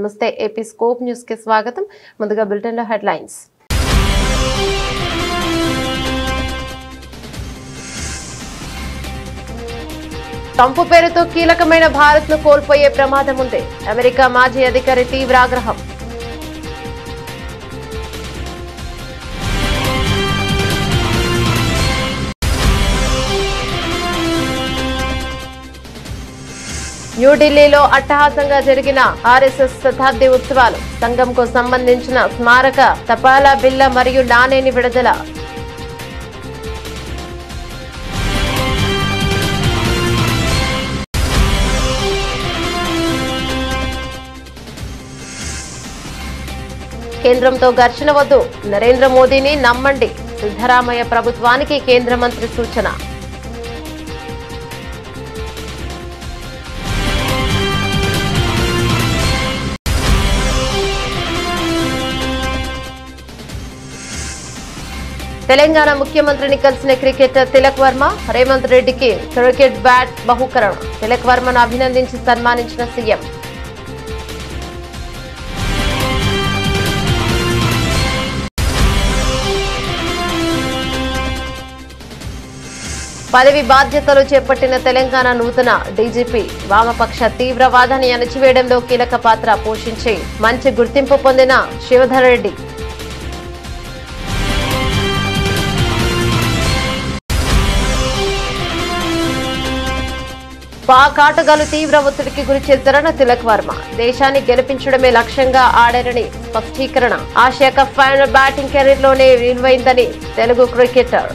నమస్తే AP scope news కి స్వాగతం. ముందుగా బులెటిన్ లో హెడ్లైన్స్. ట్రంప్ పేరుతో కీలకమైన భారత్ ను కోల్పోయే ప్రమాదం ఉంది. అమెరికా మాజీ అధికారి తీవ్ర ఆగ్రహం. న్యూఢిల్లీలో అట్టహాసంగా జరిగిన ఆర్ఎస్ఎస్ శతాబ్ది ఉత్సవాలు. సంఘంకు సంబంధించిన స్మారక తపాలా బిళ్ల మరియు నాణేని విడుదల. కేంద్రంతో ఘర్షణ వద్దు, నరేంద్ర మోదీని నమ్మండి. సిద్ధరామయ్య ప్రభుత్వానికి కేంద్ర మంత్రి సూచన. తెలంగాణ ముఖ్యమంత్రిని కలిసిన క్రికెటర్ తిలక్ వర్మ. రేవంత్ రెడ్డికి క్రికెట్ బ్యాట్ బహుకరణ. తిలక్ వర్మను అభినందించి సన్మానించిన సీఎం. పదవి బాధ్యతలు చేపట్టిన తెలంగాణ నూతన డీజీపీ వామపక్ష తీవ్రవాదాన్ని అణచివేయడంలో కీలక పాత్ర పోషించి మంచి గుర్తింపు పొందిన శివధర్ రెడ్డి. పాక్ ఆటగాళ్లు తీవ్ర ఒత్తిడికి గురి చేశారన్న తిలక్ వర్మ. దేశాన్ని గెలిపించడమే లక్ష్యంగా ఆడారని స్పష్టీకరణ. Asia cup final batting career లోనే విలువైందని తెలుగు క్రికెటర్.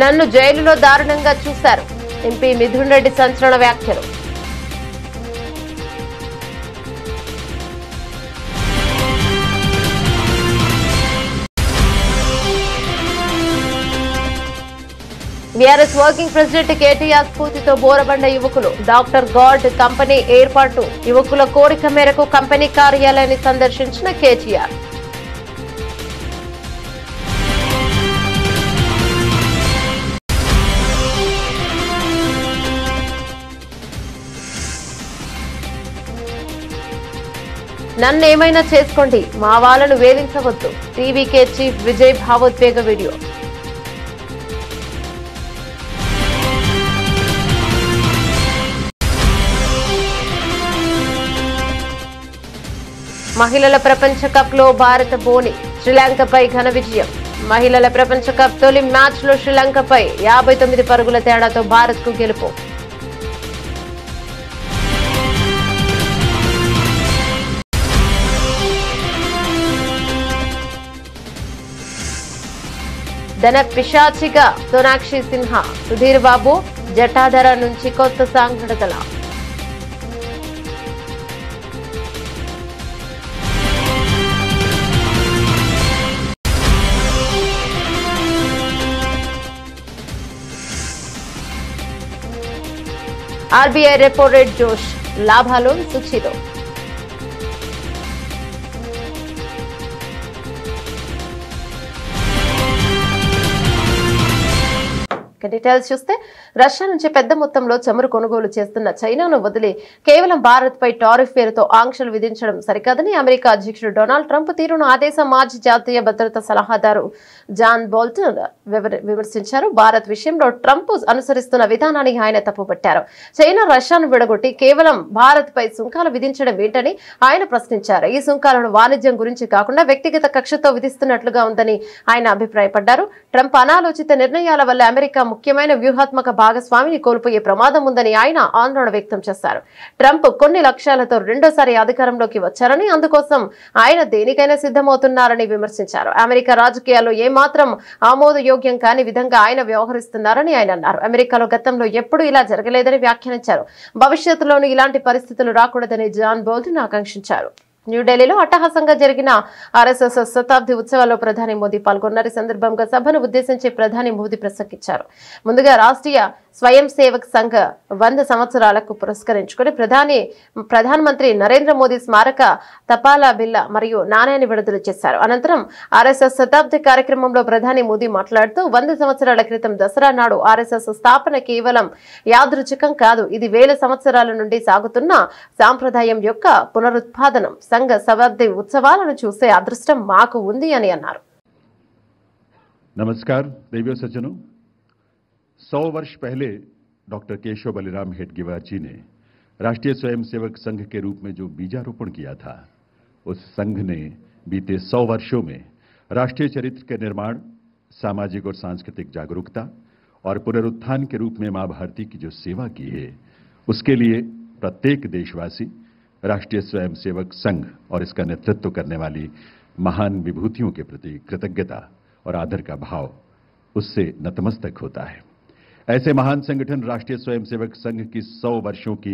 నన్ను జైలులో దారుణంగా చూశారు. ఎంపీ మిథున్ రెడ్డి సంచలన వ్యాఖ్యలు. బీఆర్ఎస్ వర్కింగ్ ప్రెసిడెంట్ కేటీఆర్ స్ఫూర్తితో బోరబండ యువకులు. డాక్టర్ గాడ్ కంపెనీ ఏర్పాటు. యువకుల కోరిక మేరకు కంపెనీ కార్యాలయాన్ని సందర్శించిన కేటీఆర్. నన్నేమైనా చేసుకోండి, మా వాళ్ళను వేధించవద్దు. టీవీకే చీఫ్ విజయ్ భావోద్వేగ వీడియో. మహిళల ప్రపంచ కప్ లో భారత బోని శ్రీలంకపై ఘన విజయం. మహిళల ప్రపంచ కప్ తొలి మ్యాచ్ లో శ్రీలంకపై 59 పరుగుల తేడాతో భారత్ కు గెలుపు. ధన పిశాచిగా సోనాక్షి సిన్హా. సుధీర్ బాబు జటాధర నుంచి కొత్త సాంగ్ విడుదల. ఆర్బీఐ రెపో రేట్ జోష్. లాభాలు సూచీలో. డీటెయిల్స్ చూస్తే రష్యా నుంచి పెద్ద మొత్తంలో చమురు కొనుగోలు చేస్తున్న చైనాను వదిలి కేవలం భారత్ పై టారిఫ్ పేరుతో ఆంక్షలు విధించడం సరికాదని అమెరికా అధ్యక్షుడు డొనాల్డ్ ట్రంప్ తీరును ఆ దేశ మాజీ జాతీయ భద్రతా సలహాదారు జాన్ బోల్టన్ విమర్శించారు. భారత్ విషయంలో ట్రంప్ అనుసరిస్తున్న విధానాన్ని ఆయన తప్పుపట్టారు. చైనా రష్యాను విడగొట్టి కేవలం భారత్ పై సుంకాలు విధించడం ఏంటని ఆయన ప్రశ్నించారు. ఈ సుంకాలను వాణిజ్యం గురించి కాకుండా వ్యక్తిగత కక్షతో విధిస్తున్నట్లుగా ఉందని ఆయన అభిప్రాయపడ్డారు. ట్రంప్ అనాలోచిత నిర్ణయాల వల్ల అమెరికా ముఖ్యమైన వ్యూహాత్మక భాగస్వామిని కోల్పోయే ప్రమాదం ఉందని ఆయన ఆందోళన వ్యక్తం చేశారు. ట్రంప్ కొన్ని లక్ష్యాలతో రెండోసారి అధికారంలోకి వచ్చారని, అందుకోసం ఆయన దేనికైనా సిద్ధమవుతున్నారని విమర్శించారు. అమెరికా రాజకీయాల్లో ఏమాత్రం ఆమోదయోగ్యం కాని విధంగా ఆయన వ్యవహరిస్తున్నారని ఆయన అన్నారు. అమెరికాలో గతంలో ఎప్పుడూ ఇలా జరగలేదని వ్యాఖ్యానించారు. భవిష్యత్తులోనూ ఇలాంటి పరిస్థితులు రాకూడదని జాన్ బోల్టన్ ఆకాంక్షించారు. న్యూఢిల్లీలో అట్టహాసంగా జరిగిన ఆర్ఎస్ఎస్ శతాబ్ది ఉత్సవాల్లో ప్రధాని మోదీ పాల్గొన్నారు. ఈ సందర్భంగా సభను ఉద్దేశించి ప్రధాని మోదీ ప్రసంగించారు. ముందుగా రాష్ట్రీయ స్వయం సేవక్ సంఘ్ 100 సంవత్సరాలకు పురస్కరించుకుని ప్రధానమంత్రి నరేంద్ర మోదీ స్మారక తపాలా బిల్ల మరియు నాణ్యాన్ని విడుదల చేశారు. అనంతరం ఆర్ఎస్ఎస్ శతాబ్ది కార్యక్రమంలో ప్రధాని మోదీ మాట్లాడుతూ 100 సంవత్సరాల క్రితం దసరా నాడు ఆర్ఎస్ఎస్ స్థాపన కేవలం యాదృచ్ఛికం కాదు, ఇది వేల సంవత్సరాల నుండి సాగుతున్న సాంప్రదాయం యొక్క పునరుత్పాదనం. సంఘ శతాబ్ది ఉత్సవాలను చూసే అదృష్టం మాకు ఉంది అని అన్నారు. नमस्कार देवियों सज्जनों, 100 वर्ष पहले डॉक्टर केशव बलिराम हेडगेवार जी ने राष्ट्रीय स्वयंसेवक संघ के रूप में जो बीजारोपण किया था, उस संघ ने बीते 100 वर्षों में राष्ट्रीय चरित्र के निर्माण, सामाजिक और सांस्कृतिक जागरूकता और पुनरुत्थान के रूप में मां भारती की जो सेवा की है, उसके लिए प्रत्येक देशवासी राष्ट्रीय स्वयंसेवक संघ और इसका नेतृत्व करने वाली महान विभूतियों के प्रति कृतज्ञता और आदर का भाव उससे नतमस्तक होता है। ऐसे महान संगठन राष्ट्रीय स्वयंसेवक संघ की 100 वर्षों की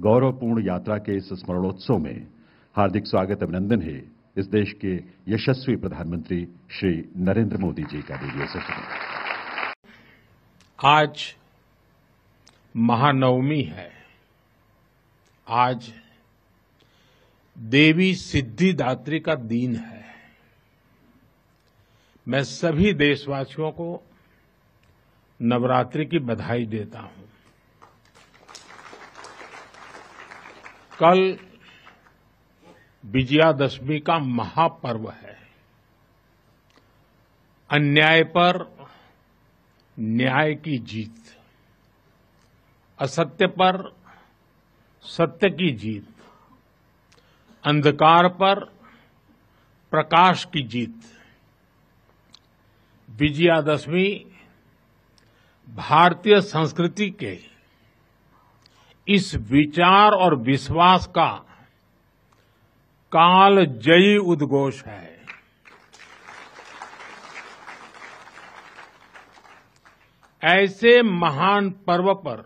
गौरवपूर्ण यात्रा के इस स्मरणोत्सव में हार्दिक स्वागत अभिनंदन है इस देश के यशस्वी प्रधानमंत्री श्री नरेंद्र मोदी जी का। देवियों सज्जनों, आज महानवमी है। आज देवी सिद्धिदात्री का दिन है। मैं सभी देशवासियों को नवरात्रि की बधाई देता हूं। कल विजयादशमी का महापर्व है। अन्याय पर न्याय की जीत, असत्य पर सत्य की जीत, अंधकार पर प्रकाश की जीत। विजयादशमी भारतीय संस्कृति के इस विचार और विश्वास का कालजयी उद्घोष है। ऐसे महान पर्व पर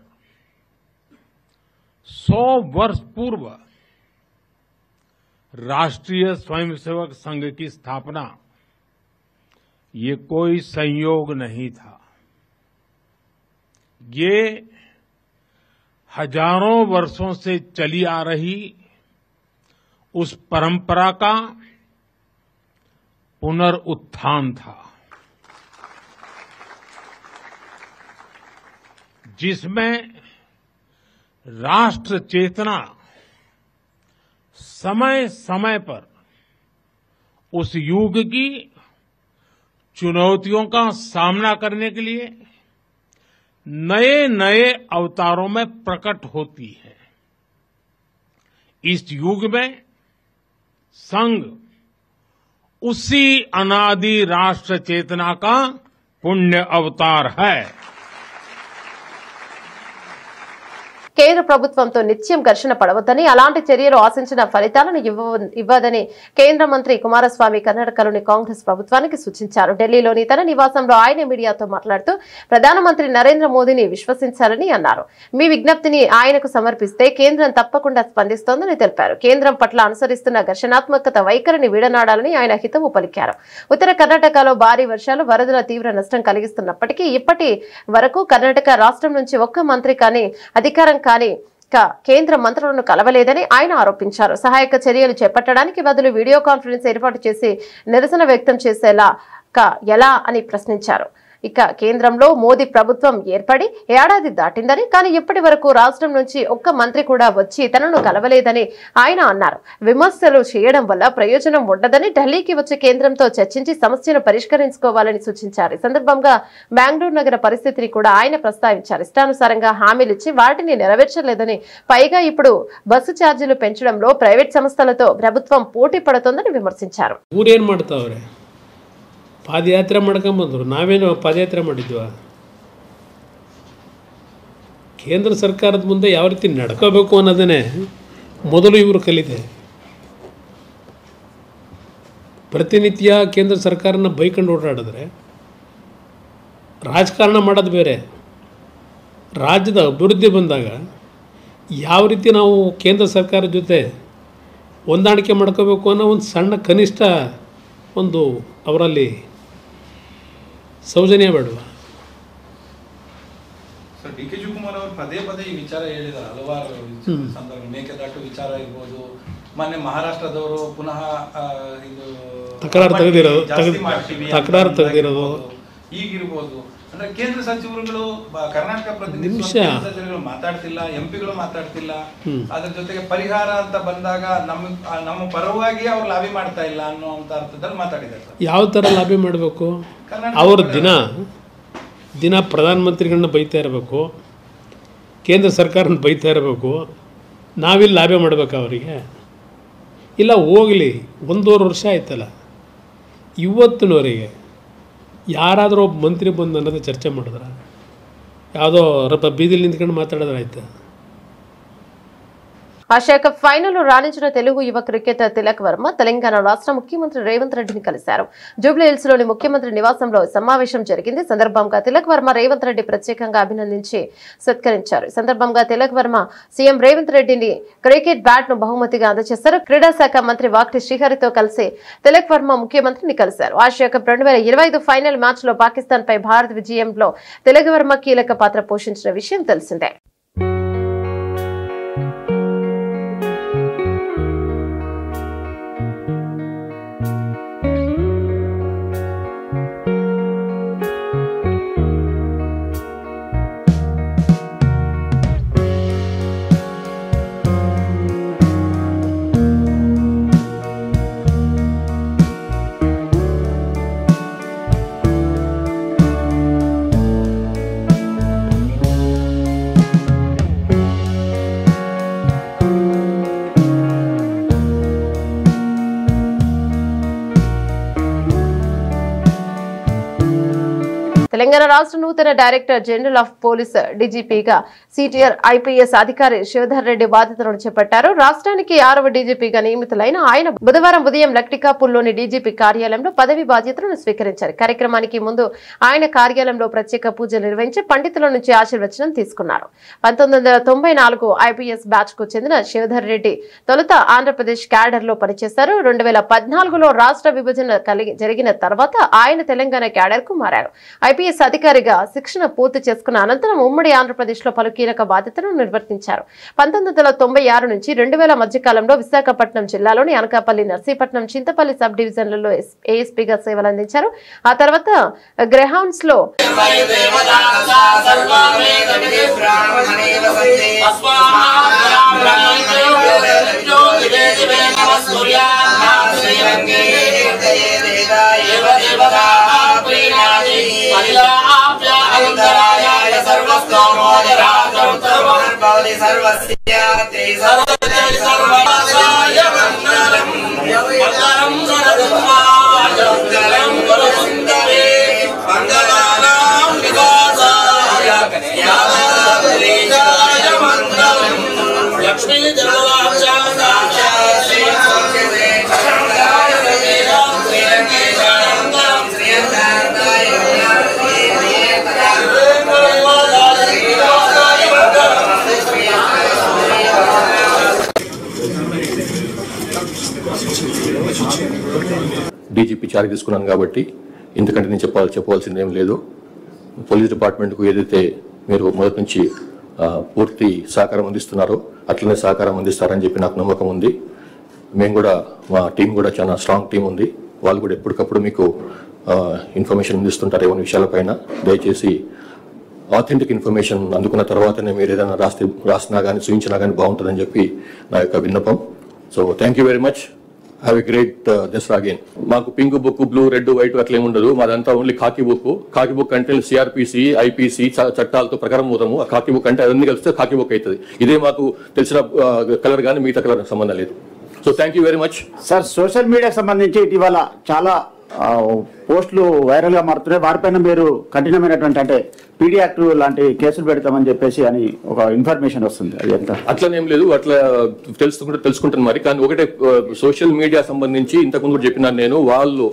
100 वर्ष पूर्व राष्ट्रीय स्वयंसेवक संघ की स्थापना ये कोई संयोग नहीं था। ये हजारों वर्षों से चली आ रही उस परंपरा का पुनरुत्थान था, जिसमें राष्ट्र चेतना समय समय पर उस युग की चुनौतियों का सामना करने के लिए नए नए अवतारों में प्रकट होती है। इस युग में संघ उसी अनादि राष्ट्र चेतना का पुण्य अवतार है। కేంద్ర ప్రభుత్వంతో నిత్యం ఘర్షణ పడవద్దని, అలాంటి చర్యలు ఆశించిన ఫలితాలను ఇవ్వదని కేంద్ర మంత్రి కుమారస్వామి కర్ణాటకలోని కాంగ్రెస్ ప్రభుత్వానికి సూచించారు. ఢిల్లీలోని తన నివాసంలో ఆయన మీడియాతో మాట్లాడుతూ ప్రధానమంత్రి నరేంద్ర మోదీని విశ్వసించాలని అన్నారు. మీ విజ్ఞప్తిని ఆయనకు సమర్పిస్తే కేంద్రం తప్పకుండా స్పందిస్తోందని తెలిపారు. కేంద్రం పట్ల అనుసరిస్తున్న ఘర్షణాత్మక వైఖరిని వీడనాడాలని ఆయన హితవు పలికారు. ఉత్తర కర్ణాటకలో భారీ వర్షాలు వరదల తీవ్ర నష్టం కలిగిస్తున్నప్పటికీ ఇప్పటి వరకు కర్ణాటక రాష్ట్రం నుంచి ఒక్క మంత్రి కానీ అధికారం కానీ కేంద్ర మంత్రులను కలవలేదని ఆయన ఆరోపించారు. సహాయక చర్యలు చేపట్టడానికి బదులు వీడియో కాన్ఫరెన్స్ ఏర్పాటు చేసి నిరసన వ్యక్తం చేసేలా ఎలా అని ప్రశ్నించారు. ఇక కేంద్రంలో మోదీ ప్రభుత్వం ఏర్పడి ఏడాది దాటిందని, కానీ ఇప్పటి వరకు రాష్ట్రం నుంచి ఒక్క మంత్రి కూడా వచ్చి తనను కలవలేదని ఆయన అన్నారు. విమర్శలు చేయడం వల్ల ప్రయోజనం ఉండదని, ఢిల్లీకి వచ్చి కేంద్రంతో చర్చించి సమస్యను పరిష్కరించుకోవాలని సూచించారు. ఈ సందర్భంగా బెంగళూరు నగర పరిస్థితిని కూడా ఆయన ప్రస్తావించారు. ఇష్టానుసారంగా హామీలిచ్చి వాటిని నెరవేర్చలేదని, పైగా ఇప్పుడు బస్సు ఛార్జీలు పెంచడంలో ప్రైవేట్ సంస్థలతో ప్రభుత్వం పోటీ పడుతోందని విమర్శించారు. ಪಾದಯಾತ್ರೆ ಮಾಡ್ಕೊಂಬಂದರು, ನಾವೇನು ಪಾದಯಾತ್ರೆ ಮಾಡಿದ್ವ? ಕೇಂದ್ರ ಸರ್ಕಾರದ ಮುಂದೆ ಯಾವ ರೀತಿ ನಡ್ಕೋಬೇಕು ಅನ್ನೋದನ್ನೇ ಮೊದಲು ಇವರು ಕಲಿತೆ. ಪ್ರತಿನಿತ್ಯ ಕೇಂದ್ರ ಸರ್ಕಾರನ ಬೈಕೊಂಡು ಓಡಾಡಿದ್ರೆ ರಾಜಕಾರಣ ಮಾಡೋದು ಬೇರೆ. ರಾಜ್ಯದ ಅಭಿವೃದ್ಧಿ ಬಂದಾಗ ಯಾವ ರೀತಿ ನಾವು ಕೇಂದ್ರ ಸರ್ಕಾರದ ಜೊತೆ ಹೊಂದಾಣಿಕೆ ಮಾಡ್ಕೋಬೇಕು ಅನ್ನೋ ಒಂದು ಸಣ್ಣ ಕನಿಷ್ಠ ಒಂದು ಅವರಲ್ಲಿ ಸೌಜನ್ಯ ಬೇಡವಾ? ಸೊ ಡಿ ಕೆ ಶಿವಕುಮಾರ್ ಅವರು ಪದೇ ಪದೇ ಈ ವಿಚಾರ ಹೇಳಿದ್ದಾರೆ ಹಲವಾರು ಸಂದರ್ಭ, ಮೇಕೆದಾಟು ವಿಚಾರ ಇರ್ಬೋದು, ಮೊನ್ನೆ ಮಹಾರಾಷ್ಟ್ರದವರು ಪುನಃ ಇದು ತಕರಾರು ತೆಗೆದಿರೋದು ಈಗಿರ್ಬೋದು. ಅಂದ್ರೆ ಕೇಂದ್ರ ಸಚಿವರುಗಳು ಕರ್ನಾಟಕ ಪ್ರತಿನಿಧಿಗಳು ಮಾತಾಡ್ತಿಲ್ಲ, ಎಂಪಿಗಳು ಮಾತಾಡ್ತಿಲ್ಲ. ಅದ್ರ ಜೊತೆಗೆ ಪರಿಹಾರ ಅಂತ ಬಂದಾಗ ನಮ್ಮ ಪರವಾಗಿ ಅವ್ರು ಲಾಬಿ ಮಾಡ್ತಾ ಇಲ್ಲ ಅನ್ನುವಂತ ಅರ್ಥದಲ್ಲಿ ಮಾತಾಡಿದ್ದಾರೆ. ಯಾವ ಥರ ಲಾಬಿ ಮಾಡಬೇಕು? ಅವರು ದಿನ ಪ್ರಧಾನಮಂತ್ರಿಗಳನ್ನ ಬೈತಾ ಇರಬೇಕು, ಕೇಂದ್ರ ಸರ್ಕಾರನ ಬೈತಾ ಇರಬೇಕು, ನಾವಿಲ್ಲಿ ಲಾಬಿ ಮಾಡಬೇಕು ಅವರಿಗೆ? ಇಲ್ಲ ಹೋಗಲಿ, 1.5 ವರ್ಷ ಆಯ್ತಲ್ಲ, ಇವತ್ತಿನವರೆಗೆ ಯಾರಾದರೂ ಒಬ್ಬ ಮಂತ್ರಿ ಬಂದು ಅನ್ನೋದು ಚರ್ಚೆ ಮಾಡಿದ್ರೆ, ಯಾವುದೋ ಬೀದಿಲಿ ನಿಂತ್ಕೊಂಡು ಮಾತಾಡಿದ್ರೆ ಆಯ್ತು. ఆసియా కప్ ఫైనల్ రాణించిన తెలుగు యువ క్రికెటర్ తిలక్ వర్మ తెలంగాణ రాష్ట్ర ముఖ్యమంత్రి రేవంత్ రెడ్డిని కలిశారు. జూబ్లీ హిల్స్ లోని ముఖ్యమంత్రి నివాసంలో సమావేశం జరిగింది. సందర్భంగా తిలక్ వర్మ రేవంత్ రెడ్డి ప్రత్యేకంగా అభినందించి సత్కరించారు. సందర్భంగా తిలక్ వర్మ సీఎం రేవంత్ రెడ్డిని క్రికెట్ బ్యాట్ ను బహుమతిగా అందజేశారు. క్రీడా శాఖ మంత్రి వాక్టి శ్రీహరితో కలిసి తిలక్ వర్మ ముఖ్యమంత్రిని కలిశారు. ఆసియా కప్ 2025 ఫైనల్ మ్యాచ్ లో పాకిస్తాన్ పై భారత్ విజయంలో తిలక్ వర్మ కీలక పాత్ర పోషించిన విషయం తెలిసిందే. తెలంగాణ రాష్ట్ర నూతన డైరెక్టర్ జనరల్ ఆఫ్ పోలీస్ డీజీపీగా సీనియర్ ఐపీఎస్ అధికారి శివధర్ రెడ్డి బాధ్యతలను చేపట్టారు. రాష్ట్రానికి 6వ డీజీపీగా నియమితులైన ఆయన బుధవారం ఉదయం లక్టికాపూర్లోని డీజీపీ కార్యాలయంలో పదవి బాధ్యతలను స్వీకరించారు. కార్యక్రమానికి ముందు ఆయన కార్యాలయంలో ప్రత్యేక పూజలు నిర్వహించి పండితుల నుంచి ఆశీర్వచనం తీసుకున్నారు. 1994 ఐపీఎస్ బ్యాచ్ కు చెందిన శివధర్ రెడ్డి తొలుత ఆంధ్రప్రదేశ్ క్యాడర్ లో పనిచేశారు. 2014లో రాష్ట్ర విభజన జరిగిన తర్వాత ఆయన తెలంగాణ క్యాడర్ కు మారారు. ఐపీఎస్ అధికారిగా శిక్షణ పూర్తి చేసుకున్న అనంతరం ఉమ్మడి ఆంధ్రప్రదేశ్ లో పలు కీలక బాధ్యతలను నిర్వర్తించారు. 1996 నుంచి 2000 మధ్య కాలంలో విశాఖపట్నం జిల్లాలోని అనకాపల్లి, నర్సీపట్నం, చింతపల్లి సబ్ డివిజన్లలో ఏఎస్పీగా సేవలు అందించారు. ఆ తర్వాత గ్రేహౌండ్స్ లో డీజీపీ చార్జ్ తీసుకున్నాను కాబట్టి ఇంతకంటే నేను చెప్పవలసింది ఏం లేదు. పోలీస్ డిపార్ట్మెంట్కు ఏదైతే మీరు మొదటి నుంచి పూర్తి సహకారం అందిస్తున్నారో అట్లనే సహకారం అందిస్తారని చెప్పి నాకు నమ్మకం ఉంది. మేము కూడా మా టీం కూడా చాలా స్ట్రాంగ్ టీం ఉంది. వాళ్ళు కూడా ఎప్పటికప్పుడు మీకు ఇన్ఫర్మేషన్ అందిస్తుంటారు ఏమైనా విషయాలపైన. దయచేసి ఆథెంటిక్ ఇన్ఫర్మేషన్ అందుకున్న తర్వాతనే మీరు ఏదైనా రాసినా కానీ చూపించినా కానీ బాగుంటుందని చెప్పి నా యొక్క విన్నపం. So thank you very much. Have a great Dasara again. మాకు pink book, blue, red, white అట్లా ఏముండదు. మాదంతా only khaki book. Khaki book అంటే సిఆర్పిసి, ఐపీసీ చట్టాలతో ప్రకారం పోతాము. ఆ ఖాకీ బుక్ అంటే అన్ని కలిస్తే ఖాకీ బుక్ అవుతుంది. ఇదే మాకు తెలిసిన కలర్ కానీ మిగతా కలర్ సంబంధం లేదు. So thank you very much. Sir, social మీడియాకి సంబంధించి ఇటీవల చాలా పోస్టులు వైరల్ గా మారుతున్నాయి. వారిపైన మీరు కఠినమైనటువంటి అంటే పీడీ యాక్ట్ లాంటి కేసులు పెడతామని చెప్పేసి అని ఒక ఇన్ఫర్మేషన్ వస్తుంది. అది ఎంత అట్లనేం లేదు, అట్లా తెలుసుకుంటాను మరి. కానీ ఒకటే సోషల్ మీడియా సంబంధించి ఇంతకుముందు కూడా చెప్పినాను నేను, వాళ్ళు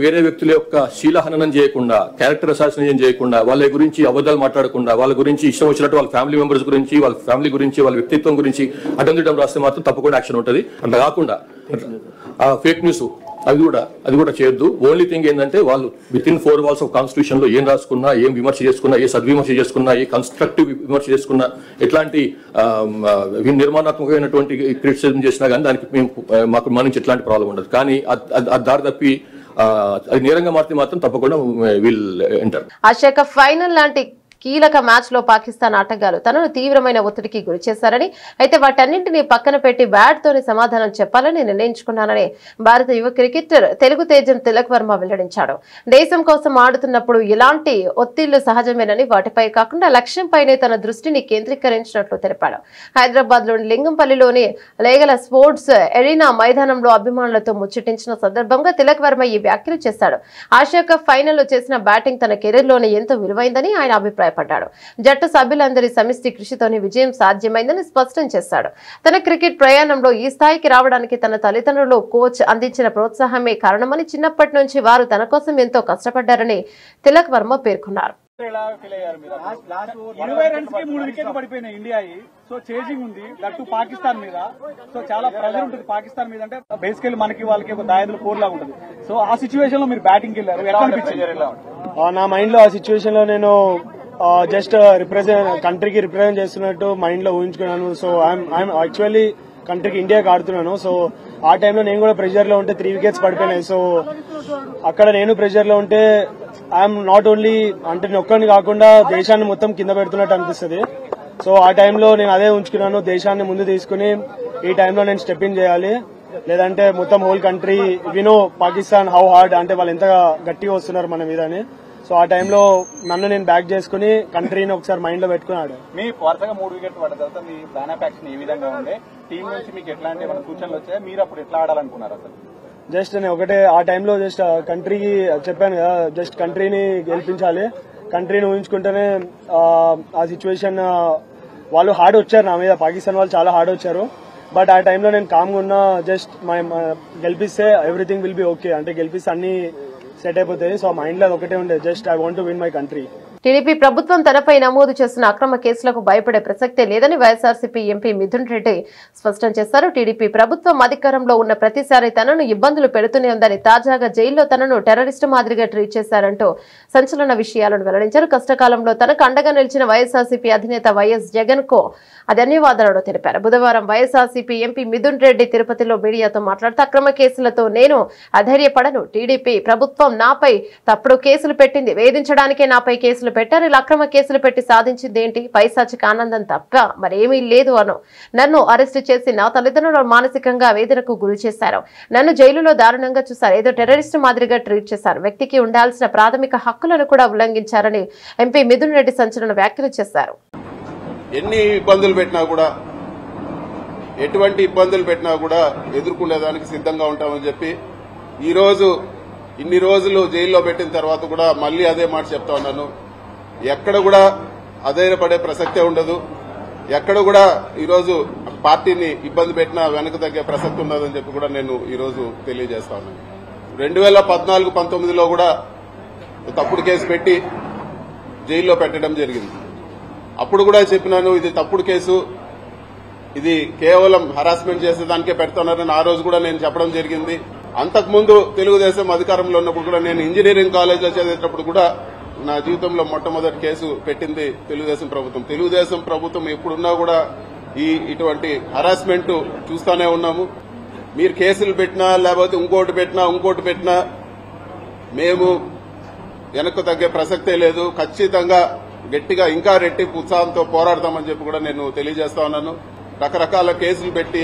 వేరే వ్యక్తుల యొక్క శీలహననం చేయకుండా, క్యారెక్టర్ అసాసినేషన్ చేయకుండా, వాళ్ళ గురించి అబద్ధాలు మాట్లాడకుండా, వాళ్ళ గురించి ఇష్టం వచ్చినట్టు వాళ్ళ ఫ్యామిలీ మెంబర్స్ గురించి, వాళ్ళ ఫ్యామిలీ గురించి, వాళ్ళ వ్యక్తిత్వం గురించి అడ్డం రాస్తే మాత్రం తప్పకుండా యాక్షన్ ఉంటుంది. అట్లా కాకుండా ఫేక్ న్యూస్ అది కూడా చేయొద్దు. ఓన్లీ థింగ్ ఏంటంటే వాళ్ళు with in 4 walls of constitution లో ఏం రాసుకున్నా, ఏం విమర్శ చేసుకున్నా, ఏ సద్విమర్శ చేసుకున్నా, ఏ కన్స్ట్రక్టివ్ విమర్శ చేసుకున్నా, ఎట్లాంటి నిర్మాణాత్మకమైనటువంటి క్రిటిసిజం చేసినా కానీ దానికి మాకు మన నుంచి ఎట్లాంటి ప్రాబ్లం ఉండదు. కానీ అది దారి తప్పి అది నేరంగా మాత్రం తప్పకుండా will enter. Asia cup final లాంటి కీలక మ్యాచ్ లో పాకిస్తాన్ ఆటగాళ్లు తనను తీవ్రమైన ఒత్తిడికి గురి చేశారని, అయితే వాటన్నింటినీ పక్కన పెట్టి బ్యాట్ తోనే సమాధానం చెప్పాలని నిర్ణయించుకున్నానని భారత యువ క్రికెటర్ తెలుగు తేజం తిలక్ వర్మ వెల్లడించాడు. దేశం కోసం ఆడుతున్నప్పుడు ఇలాంటి ఒత్తిళ్లు సహజమేనని, వాటిపై కాకుండా లక్ష్యంపైనే తన దృష్టిని కేంద్రీకరించినట్లు తెలిపాడు. హైదరాబాద్ లోని లింగంపల్లిలోని లేగల స్పోర్ట్స్ ఎరీనా మైదానంలో అభిమానులతో ముచ్చటించిన సందర్భంగా తిలక్ వర్మ ఈ వ్యాఖ్యలు చేశాడు. ఆసియా కప్ ఫైనల్లో చేసిన బ్యాటింగ్ తన కెరీర్ లోనే ఎంతో విలువైందని ఆయన అభిప్రాయం పడ్డాడు. జట్టు సభ్యులందరి సమిష్టి కృషితోనే విజయం సాధ్యమైందని స్పష్టం చేశాడు. తన క్రికెట్ ప్రయాణంలో ఈ స్థాయికి రావడానికి తన తల్లిదండ్రులు, కోచ్ అందించిన ప్రోత్సాహమే కారణమని, చిన్నప్పటి నుంచి వారు తన కోసం ఎంతో కష్టపడ్డారని తిలక్ వర్మ పేర్కొన్నారు. 20 runs కి 3 వికెట్లు పడిపోయినాయి ఇండియా. సో చేజింగ్ ఉంది దట్టు పాకిస్తాన్ మీద. సో చాలా ప్రెజర్ ఉంటుంది పాకిస్తాన్ మీద. అంటే బేసికల్లీ మనకి వాళ్ళకి ఒక దాయదుల కోర్ లాగా ఉంటుంది. సో ఆ సిచ్యువేషన్ లో మీరు బ్యాటింగ్ వెళ్ళారు, ఎలా అనిపించింది? నా మైండ్ లో ఆ సిచ్యువేషన్ లో నేను జస్ట్ కంట్రీకి రిప్రజెంట్ చేస్తున్నట్టు మైండ్ లో ఊహించుకున్నాను. సో ఐఎమ్ యాక్చువల్లీ కంట్రీకి ఇండియాకి ఆడుతున్నాను. సో ఆ టైంలో నేను కూడా ప్రెషర్ లో ఉంటే 3 wickets పడిపోయినాయి. సో అక్కడ నేను ప్రెషర్ లో ఉంటే ఐఎమ్ నాట్ ఓన్లీ అంటే నేను ఒక్కడిని కాకుండా దేశాన్ని మొత్తం కింద పెడుతున్నట్టు అనిపిస్తుంది. సో ఆ టైంలో నేను అదే ఉంచుకున్నాను, దేశాన్ని ముందు తీసుకుని ఈ టైంలో నేను స్టెప్ ఇన్ చేయాలి, లేదంటే మొత్తం హోల్ కంట్రీ వినో పాకిస్తాన్ హౌ హార్డ్ అంటే వాళ్ళు ఎంత గట్టిగా వస్తున్నారు మన మీద అని. సో ఆ టైంలో నన్ను నేను బ్యాక్ చేసుకుని కంట్రీని ఒకసారి మైండ్ లో పెట్టుకున్నాడు. మీ వరుసగా 3 wickets పడ్డ తర్వాత మీ ప్లాన్ ఆఫ్ యాక్షన్ ఏ విధంగా ఉండే? టీం నుంచి మీకు ఎట్లాంటి ఏమైనా సూచనలు వచ్చాయి? మీరు అప్పుడు ఎట్లా ఆడాలనుకున్నారు? అసలు జస్ట్ నేను ఒకటే ఆ టైంలో జస్ట్ కంట్రీకి చెప్పాను కదా, జస్ట్ కంట్రీని గెలిపించాలి, కంట్రీని ఊహించుకుంటేనే ఆ సిచ్యువేషన్ వాళ్ళు హార్డ్ వచ్చారు నా మీద, పాకిస్తాన్ వాళ్ళు చాలా హార్డ్ వచ్చారు. బట్ ఆ టైంలో నేను కామ్గా ఉన్నా, జస్ట్ గెలిపిస్తే ఎవ్రీథింగ్ విల్ బి ఓకే, అంటే గెలిపిస్తే అన్ని సెట్ అయిపోతాయి. సో మైండ్ లో ఒకటే ఉండే, just I want to win my country. TDP ప్రభుత్వం తనపై నమోదు చేస్తున్న అక్రమ కేసులకు భయపడే ప్రసక్తే లేదని వైఎస్ఆర్సీపీ ఎంపీ మిథున్ రెడ్డి స్పష్టం చేశారు. టీడీపీ ప్రభుత్వం అధికారంలో ఉన్న ప్రతిసారి తనను ఇబ్బందులు పెడుతూనే ఉందని, తాజాగా జైల్లో తనను టెర్రరిస్టు మాదిరిగా ట్రీట్ చేశారంటూ సంచలన విషయాలను వెల్లడించారు. కష్టకాలంలో తనకు అండగా నిలిచిన వైఎస్ఆర్సీపీ అధినేత వైఎస్ జగన్ కు ధన్యవాదాలను తెలిపారు. బుధవారం వైఎస్ఆర్సీపీ ఎంపీ మిథున్ రెడ్డి తిరుపతిలో మీడియాతో మాట్లాడుతూ అక్రమ కేసులతో నేను అధైర్యపడను, టీడీపీ ప్రభుత్వం నాపై తప్పుడు కేసులు పెట్టింది, వేధించడానికే నాపై కేసులు పెట్టారు, ఇలా అక్రమ కేసులు పెట్టి సాధించింది ఏంటి? పైశాచిక ఆనందం తప్ప మరేమీ లేదు అను. నన్ను అరెస్టు చేసి నా తల్లిదండ్రులు మానసికంగా వేదనకు గురి చేశారు, నన్ను జైలులో దారుణంగా చూశారు, ఏదో టెర్రరిస్టు మాదిరిగా ట్రీట్ చేశారు, వ్యక్తికి ఉండాల్సిన ప్రాథమిక హక్కులను కూడా ఉల్లంఘించారని ఎంపీ మిథున్ రెడ్డి సంచలన వ్యాఖ్యలు చేశారు. ఎన్ని ఇబ్బందులు పెట్టినా కూడా, ఎటువంటి ఇబ్బందులు పెట్టినా కూడా ఎదుర్కొనేదానికి సిద్ధంగా ఉంటామని చెప్పి ఈరోజు ఇన్ని రోజులు జైల్లో పెట్టిన తర్వాత కూడా మళ్లీ అదే మాట చెప్తా ఉన్నాను. ఎక్కడ కూడా అధైర్యపడే ప్రసక్తే ఉండదు, ఎక్కడ కూడా ఈరోజు పార్టీని ఇబ్బంది పెట్టినా వెనక తగ్గే ప్రసక్తి ఉండదని చెప్పి కూడా నేను ఈరోజు తెలియజేస్తా ఉన్నాను. 2014-19లో కూడా తప్పుడు కేసు పెట్టి జైల్లో పెట్టడం జరిగింది. అప్పుడు కూడా చెప్పినాను, ఇది తప్పుడు కేసు, ఇది కేవలం హరాస్మెంట్ చేసేదానికే పెడుతున్నారని ఆ రోజు కూడా నేను చెప్పడం జరిగింది. అంతకుముందు తెలుగుదేశం అధికారంలో ఉన్నప్పుడు కూడా నేను ఇంజనీరింగ్ కాలేజ్ లో చదివేటప్పుడు కూడా నా జీవితంలో మొట్టమొదటి కేసు పెట్టింది తెలుగుదేశం ప్రభుత్వం. తెలుగుదేశం ప్రభుత్వం ఎప్పుడున్నా కూడా ఇటువంటి హరాస్మెంట్ చూస్తూనే ఉన్నాము. మీరు కేసులు పెట్టినా లేకపోతే ఇంకోటి పెట్టినా మేము వెనక్కు తగ్గే ప్రసక్తే లేదు. ఖచ్చితంగా గట్టిగా ఇంకా రెట్టింపు ఉత్సాహంతో పోరాడతామని చెప్పి కూడా నేను తెలియజేస్తా ఉన్నాను. రకరకాల కేసులు పెట్టి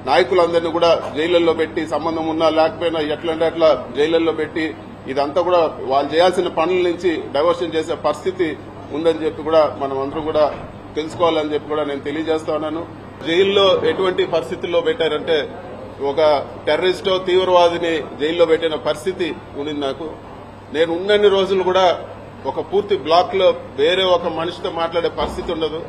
నాయకులందరినీ కూడా జైళ్లలో పెట్టి, సంబంధం ఉన్నా లేకపోయినా ఎట్లంటే అట్లా జైళ్లలో పెట్టి, ఇదంతా కూడా వాళ్ళు చేయాల్సిన పనుల నుంచి డైవర్షన్ చేసే పరిస్థితి ఉందని చెప్పి కూడా మనం అందరం కూడా తెలుసుకోవాలని చెప్పి కూడా నేను తెలియజేస్తా ఉన్నాను. జైల్లో ఎటువంటి పరిస్థితుల్లో పెట్టారంటే, ఒక టెర్రరిస్టో తీవ్రవాదిని జైల్లో పెట్టిన పరిస్థితి ఉంది నాకు. నేను ఉన్నన్ని రోజులు కూడా ఒక పూర్తి బ్లాక్ లో వేరే ఒక మనిషితో మాట్లాడే పరిస్థితి ఉండదు.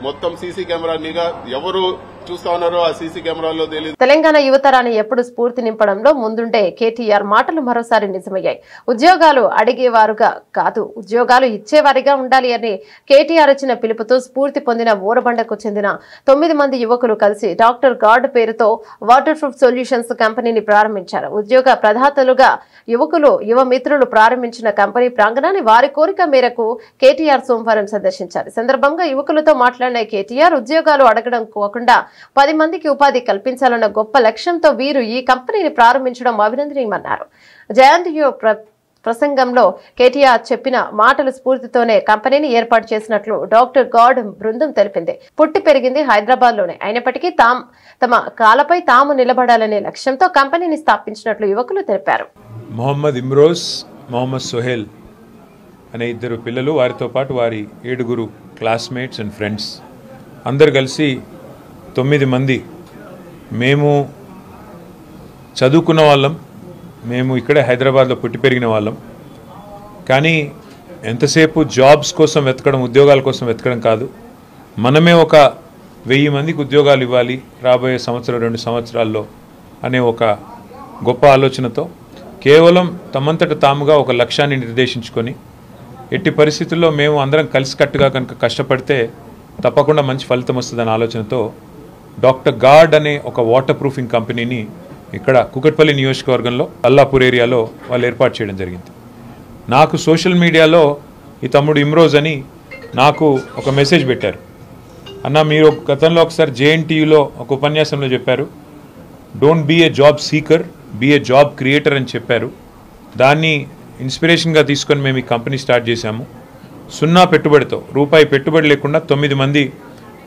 మొత్తం సీసీ కెమెరా నిఘా, ఎవరు చూస్తా ఉన్నారో ఆ సీసీ కెమెరాల్లో తెలియదు. తెలంగాణ యువతరాన్ని ఎప్పుడు స్ఫూర్తి నింపడంలో ముందుండే కేటీఆర్ మాటలు మరోసారి నిజమయ్యాయి. ఉద్యోగాలు అడిగేవారుగా కాదు, ఉద్యోగాలు ఇచ్చేవారిగా ఉండాలి అని కేటీఆర్ ఇచ్చిన పిలుపుతో స్ఫూర్తి పొందిన ఊరబండకు చెందిన 9 మంది యువకులు కలిసి డాక్టర్ గార్డ్ పేరుతో వాటర్ ప్రూఫ్ సొల్యూషన్స్ కంపెనీని ప్రారంభించారు. ఉద్యోగ ప్రదాతలుగా యువకులు యువ మిత్రులు ప్రారంభించిన కంపెనీ ప్రాంగణాన్ని వారి కోరిక మేరకు కేటీఆర్ సోమవారం సందర్శించారు. ఈ సందర్భంగా యువకులతో మాట్లాడిన కేటీఆర్ ఉద్యోగాలు అడగడం కాకుండా 10 మందికి ఉపాధి కల్పించాలన్న గొప్ప లక్ష్యంతో వీరు ఈ కంపెనీని ప్రారంభించడం అభినందనీయమన్నారు. జయంతియో ప్రసంగంలో కేటీఆర్ చెప్పిన మాటల స్ఫూర్తితోనే కంపెనీని ఏర్పాటు చేసినట్లు డాక్టర్ గార్డ్ బృందం తెలిపింది. పుట్టి పెరిగింది హైదరాబాద్ లోనే అయినప్పటికీ తమ కాలపై తాము నిలబడాలనే లక్ష్యంతో కంపెనీని స్థాపించినట్లు యువకులు తెలిపారు. మొహమ్మద్ ఇమ్రోజ్, మొహమ్మద్ సోహెల్ అనే 2 పిల్లలు, వారితో పాటు వారి 7 క్లాస్మేట్స్ అండ్ ఫ్రెండ్స్ అందరు కలిసి 9 మంది. మేము చదువుకున్న వాళ్ళం, మేము ఇక్కడే హైదరాబాద్లో పుట్టి పెరిగిన వాళ్ళం. కానీ ఎంతసేపు జాబ్స్ కోసం వెతకడం, ఉద్యోగాల కోసం వెతకడం కాదు, మనమే ఒక 1000 మందికి ఉద్యోగాలు ఇవ్వాలి రాబోయే 1-2 సంవత్సరాల్లో అనే ఒక గొప్ప ఆలోచనతో కేవలం తమంతట తాముగా ఒక లక్ష్యాన్ని నిర్దేశించుకొని ఎట్టి పరిస్థితుల్లో మేము అందరం కలిసికట్టుగా కనుక కష్టపడితే తప్పకుండా మంచి ఫలితం వస్తుందనే ఆలోచనతో డాక్టర్ గార్డ్ అనే ఒక వాటర్ ప్రూఫింగ్ కంపెనీని ఇక్కడ కుకట్పల్లి నియోజకవర్గంలో అల్లాపూర్ ఏరియాలో వాళ్ళు ఏర్పాటు చేయడం జరిగింది. నాకు సోషల్ మీడియాలో ఈ తమ్ముడు ఇమ్రోజ్ అని నాకు ఒక మెసేజ్ పెట్టారు. అన్న, మీరు గతంలో ఒకసారి జేఎన్టీయూలో ఒక ఉపన్యాసంలో చెప్పారు, don't be a job seeker, be a job creator అని చెప్పారు. దాన్ని ఇన్స్పిరేషన్గా తీసుకొని మేము ఈ కంపెనీ స్టార్ట్ చేశాము. 0 పెట్టుబడితో, రూపాయి పెట్టుబడి లేకుండా 9 మంది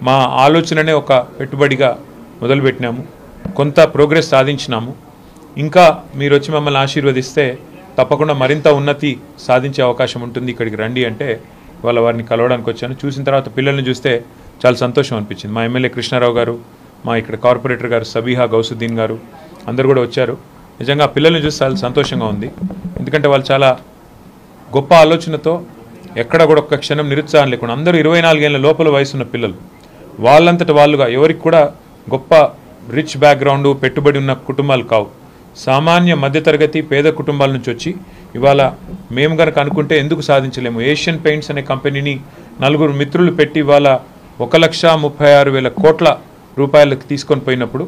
మా ఆలోచననే ఒక పెట్టుబడిగా మొదలుపెట్టినాము. కొంత ప్రోగ్రెస్ సాధించినాము. ఇంకా మీరు వచ్చి మమ్మల్ని ఆశీర్వదిస్తే తప్పకుండా మరింత ఉన్నతి సాధించే అవకాశం ఉంటుంది, ఇక్కడికి రండి అంటే వాళ్ళ వారిని కలవడానికి వచ్చాను. చూసిన తర్వాత పిల్లల్ని చూస్తే చాలా సంతోషం అనిపించింది. మా ఎమ్మెల్యే కృష్ణారావు గారు, మా ఇక్కడ కార్పొరేటర్ గారు సబీహా గౌసుద్దీన్ గారు అందరు కూడా వచ్చారు. నిజంగా పిల్లల్ని చూస్తే చాలా సంతోషంగా ఉంది. ఎందుకంటే వాళ్ళు చాలా గొప్ప ఆలోచనతో ఎక్కడ కూడా ఒక్క క్షణం నిరుత్సాహం లేకుండా అందరూ 24 ఏళ్ల లోపల వయసున్న పిల్లలు, వాళ్ళంతట వాళ్ళుగా, ఎవరికి కూడా గొప్ప రిచ్ బ్యాక్గ్రౌండ్ పెట్టుబడి ఉన్న కుటుంబాలు కావు, సామాన్య మధ్యతరగతి పేద కుటుంబాల నుంచి వచ్చి ఇవాళ మేము కనుక అనుకుంటే ఎందుకు సాధించలేము. ఏషియన్ పెయింట్స్ అనే కంపెనీని 4 మిత్రులు పెట్టి ఇవాళ 1,36,000 కోట్ల రూపాయలకు తీసుకొని పోయినప్పుడు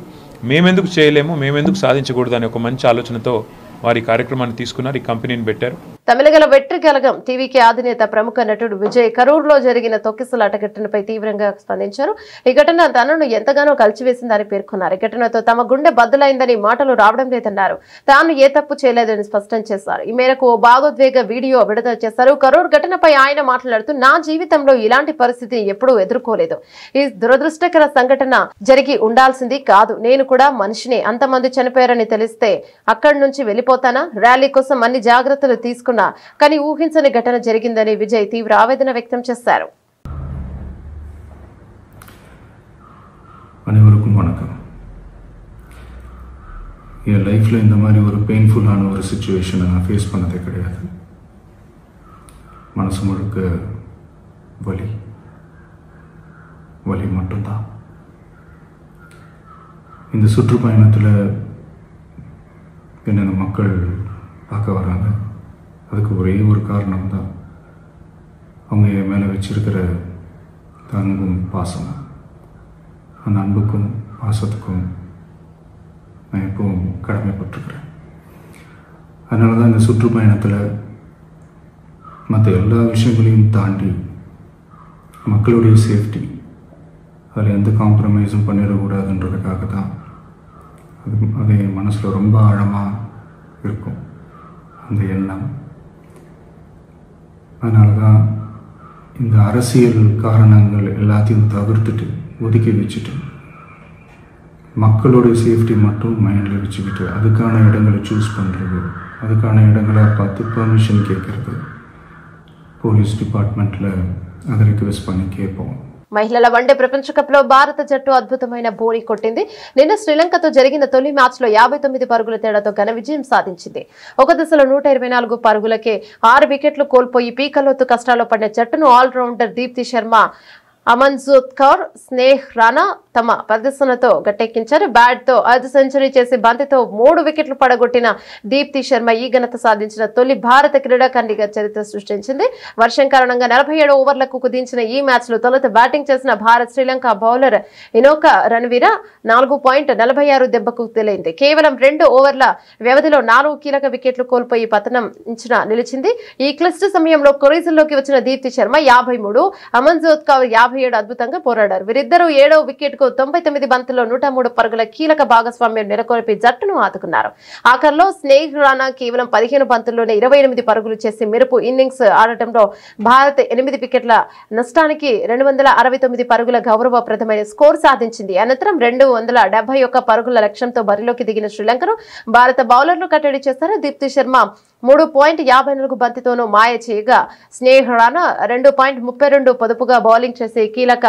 మేమెందుకు చేయలేము, మేమెందుకు సాధించకూడదు అనే ఒక మంచి ఆలోచనతో వారి కార్యక్రమాన్ని తీసుకున్నారు, ఈ కంపెనీని పెట్టారు. తమిళగల వెట్రి కలగం టీవీకి అధినేత ప్రముఖ నటుడు విజయ్ కరూర్లో జరిగిన తొక్కిసలాట ఘటనపై తీవ్రంగా స్పందించారు. ఈ ఘటన తనను ఎంతగానో కలిచివేసిందని పేర్కొన్నారు. ఈ ఘటనతో తమ గుండె బద్దలైందని మాటలు రావడం లేదన్నారు. తాను ఏ తప్పు చేయలేదని స్పష్టం చేశారు. ఈ మేరకు ఓ భావోద్వేగ వీడియో విడుదల చేశారు. కరూర్ ఘటనపై ఆయన మాట్లాడుతూ, నా జీవితంలో ఇలాంటి పరిస్థితిని ఎప్పుడూ ఎదుర్కోలేదు. ఈ దురదృష్టకర సంఘటన జరిగి ఉండాల్సింది కాదు. నేను కూడా మనిషినే. అంతమంది చనిపోయారని తెలిస్తే అక్కడి నుంచి వెళ్ళిపోతానా? ర్యాలీ కోసం అన్ని జాగ్రత్తలు తీసుకున్నా కానీ ఊహించని ఘటన జరిగిందని విజయ్ తీవ్ర ఆవేదన వ్యక్తం చేశారు. அனைவருக்கும் வணக்கம். என் லைஃப்பில் இந்த மாதிரி ஒரு பெயின்ஃபுல்லான ஒரு சிச்சுவேஷனை நான் ஃபேஸ் பண்ணதே கிடையாது. மனசு முழுக்க வலி வலி மட்டும்தான். இந்த சுற்றுப்பயணத்தில் என்னென்ன மக்கள் பார்க்க வராங்க, அதுக்கு ஒரே ஒரு காரணம் தான் அவங்க என் மேலே வச்சிருக்கிற அன்பும் பாசம். அந்த அன்புக்கும் பாசத்துக்கும் நான் எப்பவும் கடமைப்பட்டிருக்கிறேன். அதனால தான் இந்த சுற்றுப்பயணத்தில் மற்ற எல்லா விஷயங்களையும் தாண்டி மக்களுடைய சேஃப்டி, அதில் எந்த காம்ப்ரமைஸும் பண்ணிடக்கூடாதுன்றதுக்காக தான் அது என் மனசில் ரொம்ப ஆழமாக இருக்கும் அந்த எண்ணம். அதனால தான் இந்த அரசியல் காரணங்கள் எல்லாத்தையும் தவிர்த்துட்டு ஒதுக்கி வச்சுட்டு மக்களோட சேஃப்டி மட்டும் மைண்டில் வச்சுக்கிட்டு அதுக்கான இடங்களை சூஸ் பண்ணுறது, அதுக்கான இடங்களை பார்த்து பர்மிஷன் கேட்குறது, పోలీస్ డిపార్ట్మెంట్లో అది రిక్వెస్ట్ பண்ணி கேட்போம். మహిళల వన్డే ప్రపంచ కప్ లో భారత జట్టు అద్భుతమైన బోణి కొట్టింది. నిన్న శ్రీలంకతో జరిగిన తొలి మ్యాచ్ లో 59 పరుగుల తేడాతో ఘన విజయం సాధించింది. ఒక దశలో 124 పరుగులకే 6 వికెట్లు కోల్పోయి పీకలోతు కష్టాల్లో పడిన జట్టును ఆల్రౌండర్ దీప్తి శర్మ అమన్జోత్ కౌర్, స్నేహ్ రాణా తమ ప్రదర్శనతో గట్టెక్కించారు. బ్యాట్ తో 5 సెంచరీ చేసి బంతితో 3 వికెట్లు పడగొట్టిన దీప్తి శర్మ ఈ ఘనత సాధించిన తొలి భారత క్రీడాకారిణిగా చరిత్ర సృష్టించింది. వర్షం కారణంగా 47 ఓవర్లకు కుదించిన ఈ మ్యాచ్ లో తొలుత బ్యాటింగ్ చేసిన భారత్ శ్రీలంక బౌలర్ ఇనోక రణవీర 4.46 దెబ్బకు తేలింది. కేవలం 2 ఓవర్ల వ్యవధిలో 4 కీలక వికెట్లు కోల్పోయి పతనం నిలిచింది. ఈ క్లిష్ట సమయంలో క్రీజుల్లోకి వచ్చిన దీప్తి శర్మ 53, అమన్జోత్ కౌర్ 57 అద్భుతంగా పోరాడారు. వీరిద్దరూ 7వ వికెట్ కు 99 బంతుల్లో 103 పరుగుల కీలక భాగస్వామ్యం నెలకొల్పి జట్టును ఆదుకున్నారు. ఆఖర్లో స్నేహ్ రాణా కేవలం 15 బంతుల్లోనే 28 పరుగులు చేసి మెరుపు ఇన్నింగ్స్ ఆడటంలో భారత్ 8 వికెట్ల నష్టానికి 269 పరుగుల గౌరవప్రదమైన స్కోర్ సాధించింది. అనంతరం 271 పరుగుల లక్ష్యంతో బరిలోకి దిగిన శ్రీలంకను భారత బౌలర్లు కట్టడి చేశారు. దీప్తి శర్మ 3.54 బంతితోనూ మాయ చేయగా స్నేహ్ రాణా 2.32 పొదుపుగా బౌలింగ్ చేసి కీలక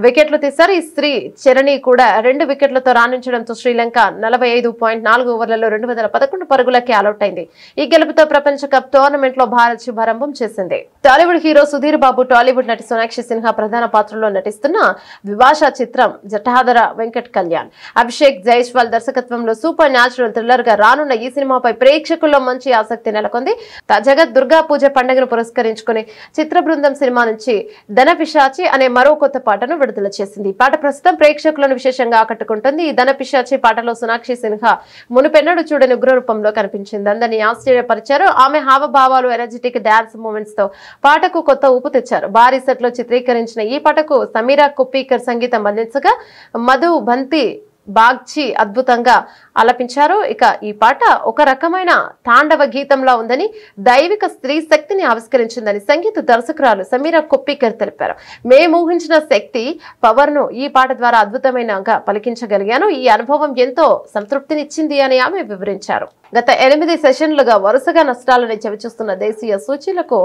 వికెట్లు తీశారు. ఈ స్త్రీ చరణి కూడా 2 వికెట్లతో రాణించడంతో శ్రీలంక 45.4 ఓవర్లలో 211 పరుగులకి ఆలౌట్ అయింది. ఈ గెలుపుతో ప్రపంచ కప్ టోర్నమెంట్ లో భారత్ శుభారంభం చేసింది. టాలీవుడ్ హీరో సుధీర్ బాబు, టాలీవుడ్ నటి సోనాక్షి సిన్హా ప్రధాన పాత్రలో నటిస్తున్న ద్విభాషా చిత్రం జటాధర వెంకట్ కళ్యాణ్, అభిషేక్ జైస్వాల్ దర్శకత్వంలో సూపర్ న్యాచురల్ థ్రిల్లర్ గా రానున్న ఈ సినిమాపై ప్రేక్షకుల్లో మంచి ఆసక్తి నెలకొంది. తాజాగా దుర్గా పూజ పండుగను పురస్కరించుకుని చిత్ర బృందం సినిమా నుంచి ధన పిశాచి అనే మరో కొత్త పాటను విడుదల చేసింది. ఈ పాట ప్రస్తుతం ప్రేక్షకులను విశేషంగా ఆకట్టుకుంటుంది. ఈ ధన పిశాచి పాటలో సోనాక్షి సిన్హా మునుపెన్నడూ చూడని ఉగ్ర రూపంలో కనిపించింది. అందరినీ ఆశ్చర్యపరిచారు. ఆమె హావభావాలు, ఎనర్జెటిక్ డాన్స్ మూమెంట్స్ తో పాటకు కొత్త ఊపు తెచ్చారు. భారీ సెట్ లో చిత్రీకరించిన ఈ పాటకు సమీరా కుప్పీకర్ సంగీతం అందించగా మధు బంతి బాగ్చి అద్భుతంగా ఆలపించారు. ఇక ఈ పాట ఒక రకమైన తాండవ గీతంలా ఉందని, దైవిక స్త్రీ శక్తిని ఆవిష్కరించిందని సంగీత దర్శకురాలు సమీరా కుప్పీకర్ తెలిపారు. మేము ఊహించిన శక్తి పవర్ ను ఈ పాట ద్వారా అద్భుతమైనగా పలికించగలిగాను. ఈ అనుభవం ఎంతో సంతృప్తినిచ్చింది అని ఆమె వివరించారు. గత 8 సెషన్లుగా వరుసగా నష్టాలని చవిచూస్తున్న దేశీయ సూచీలకు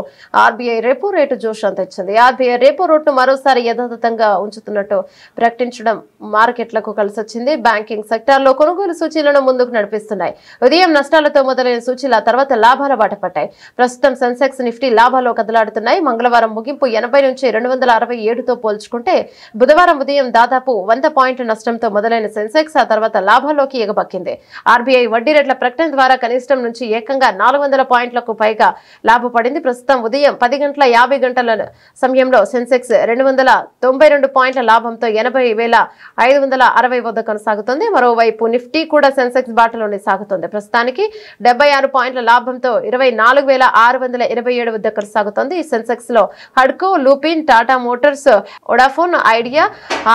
ఆర్బీఐ రెపో రేటు జోషం తెచ్చింది. ఆర్బీఐ రెపో రేటును మరోసారి యథాతథంగా ఉంచుతున్నట్టు ప్రకటించడం మార్కెట్లకు కలిసొచ్చింది. బ్యాంకింగ్ సెక్టార్ లో కొనుగోలు సూచీలను ముందుకు నడిపిస్తున్నాయి. ఉదయం నష్టాలతో మొదలైన సూచీల తర్వాత లాభాల బాట పట్టాయి. ప్రస్తుతం సెన్సెక్స్, నిఫ్టీ లాభాల్లో కదలాడుతున్నాయి. మంగళవారం ముగింపు 80 నుంచి 267తో పోల్చుకుంటే బుధవారం ఉదయం దాదాపు 100 పాయింట్ల నష్టంతో మొదలైన సెన్సెక్స్ ఆ తర్వాత లాభాల్లోకి ఎగబక్కింది. ఆర్బీఐ వడ్డీ రేట్ల ప్రకటన ద్వారా కనిష్టం నుంచి ఏకంగా 400 పాయింట్లకు పైగా లాభపడింది. ప్రస్తుతం ఉదయం 10:50 సమయంలో సెన్సెక్స్ 292 పాయింట్ల లాభంతో 80,560 వద్ద కొనసాగుతుంది. మరోవైపు నిఫ్టీ కూడా సెన్సెక్స్ బాటలోనే సాగుతుంది. ప్రస్తుతానికి 76 పాయింట్ల లాభంతో 24,687 వద్ద కొనసాగుతుంది. ఈ సెన్సెక్స్ లో హడ్కో, Lupin, Tata Motors, Vodafone Idea,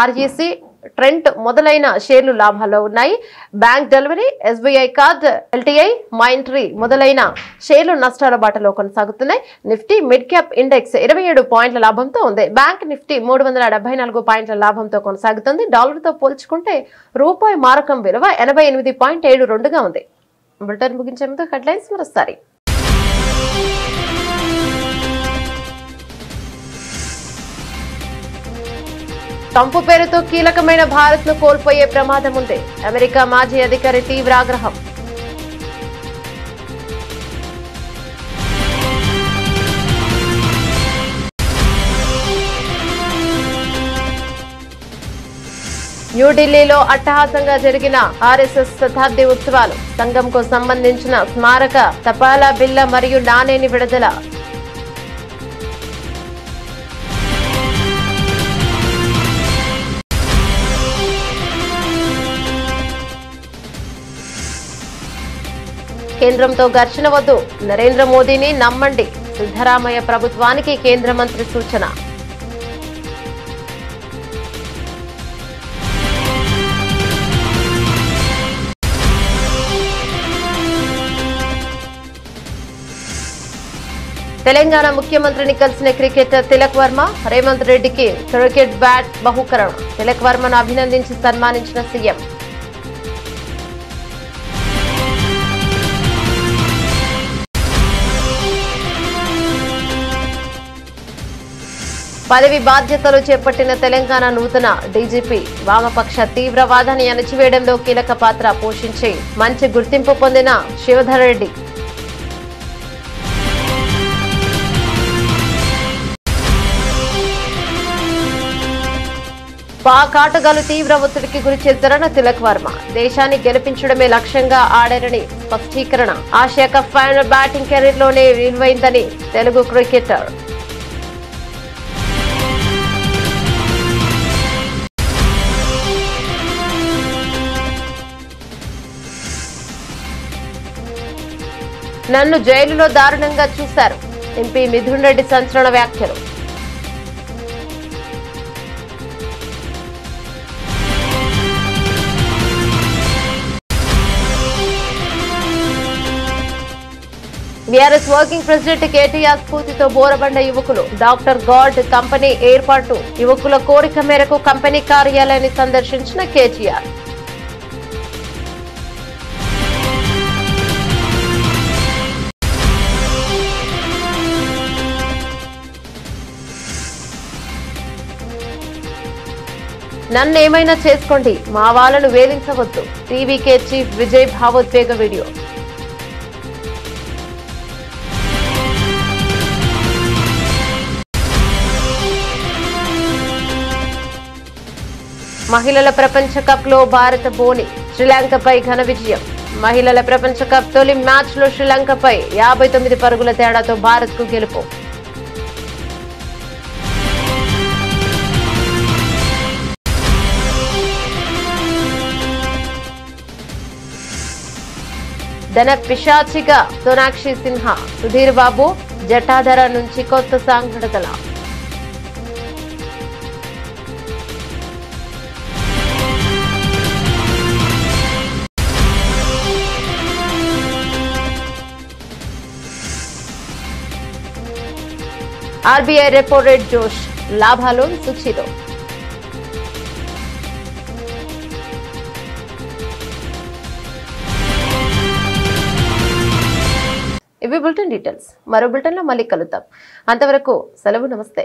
REC, Trent మొదలైన షేర్లు లాభాల్లో ఉన్నాయి. Bank Delhivery, SBI card, LTI, Mindtree మొదలైన షేర్లు నష్టాల బాటలో కొనసాగుతున్నాయి. నిఫ్టీ మిడ్ క్యాప్ ఇండెక్స్ 27 పాయింట్ల లాభంతో ఉంది. బ్యాంక్ నిఫ్టీ 374 పాయింట్ల లాభంతో కొనసాగుతుంది. డాలర్తో పోల్చుకుంటే రూపాయి మారకం విలువ 88.72గా ఉంది. బులెటిన్ ముగించే ముందు హెడ్లైన్స్ మరోసారి. ట్రంప్ పేరుతో కీలకమైన భారత్ ను కోల్పోయే ప్రమాదం ఉంది. అమెరికా మాజీ అధికారి తీవ్ర ఆగ్రహం. న్యూఢిల్లీలో అట్టహాసంగా జరిగిన ఆర్ఎస్ఎస్ శతాబ్ది ఉత్సవాలు. సంఘంకు సంబంధించిన స్మారక తపాలా బిళ్ల మరియు నాణేని విడుదల. కేంద్రంతో ఘర్షణ వద్దు, నరేంద్ర మోదీని నమ్మండి. సిద్ధరామయ్య ప్రభుత్వానికి కేంద్ర మంత్రి సూచన. తెలంగాణ ముఖ్యమంత్రిని కలిసిన క్రికెటర్ తిలక్ వర్మ. రేవంత్ రెడ్డికి క్రికెట్ బ్యాట్ బహుకరణ. తిలక్ వర్మను అభినందించి సన్మానించిన సీఎం. పదవి బాధ్యతలు చేపట్టిన తెలంగాణ నూతన డీజీపీ వామపక్ష తీవ్రవాదాన్ని అణచివేయడంలో కీలక పాత్ర పోషించి మంచి గుర్తింపు పొందిన శివధర్ రెడ్డి. పాక్ ఆటగాళ్లు తీవ్ర ఒత్తిడికి గురి చేశారన్న తిలక్ వర్మ. దేశాన్ని గెలిపించడమే లక్ష్యంగా ఆడారని స్పష్టీకరణ. ఆసియా కప్ ఫైనల్ బ్యాటింగ్ కెరీర్లోనే విలువైందని తెలుగు క్రికెటర్. నన్ను జైలులో దారుణంగా చూశారు. ఎంపీ మిథున్ రెడ్డి సంచలన వ్యాఖ్యలు. బీఆర్ఎస్ వర్కింగ్ ప్రెసిడెంట్ కేటీఆర్ స్ఫూర్తితో బోరబండ యువకులు. డాక్టర్ గాడ్ కంపెనీ ఏర్పాటు. యువకుల కోరిక మేరకు కంపెనీ కార్యాలయాన్ని సందర్శించిన కేటీఆర్. నన్నేమైనా చేసుకోండి, మా వాళ్ళను వేధించవద్దు. టీవీకే చీఫ్ విజయ్ భావోద్వేగ వీడియో. మహిళల ప్రపంచ కప్ లో భారత బోని శ్రీలంకపై ఘన విజయం. మహిళల ప్రపంచ కప్ తొలి మ్యాచ్ లో శ్రీలంకపై 59 పరుగుల తేడాతో భారత్ కు గెలుపు. ధన పిశాచిగా సోనాక్షి సిన్హా. సుధీర్ బాబు జటాధర నుంచి కొత్త సాంగ్ విడుదల. ఆర్బీఐ రెపో రేట్ జోష్. లాభాలు సూచీలో. ఇవి బులెటిన్ డీటెయిల్స్. మరో బులెటిన్లో మళ్ళీ కలుద్దాం. అంతవరకు సెలవు. నమస్తే.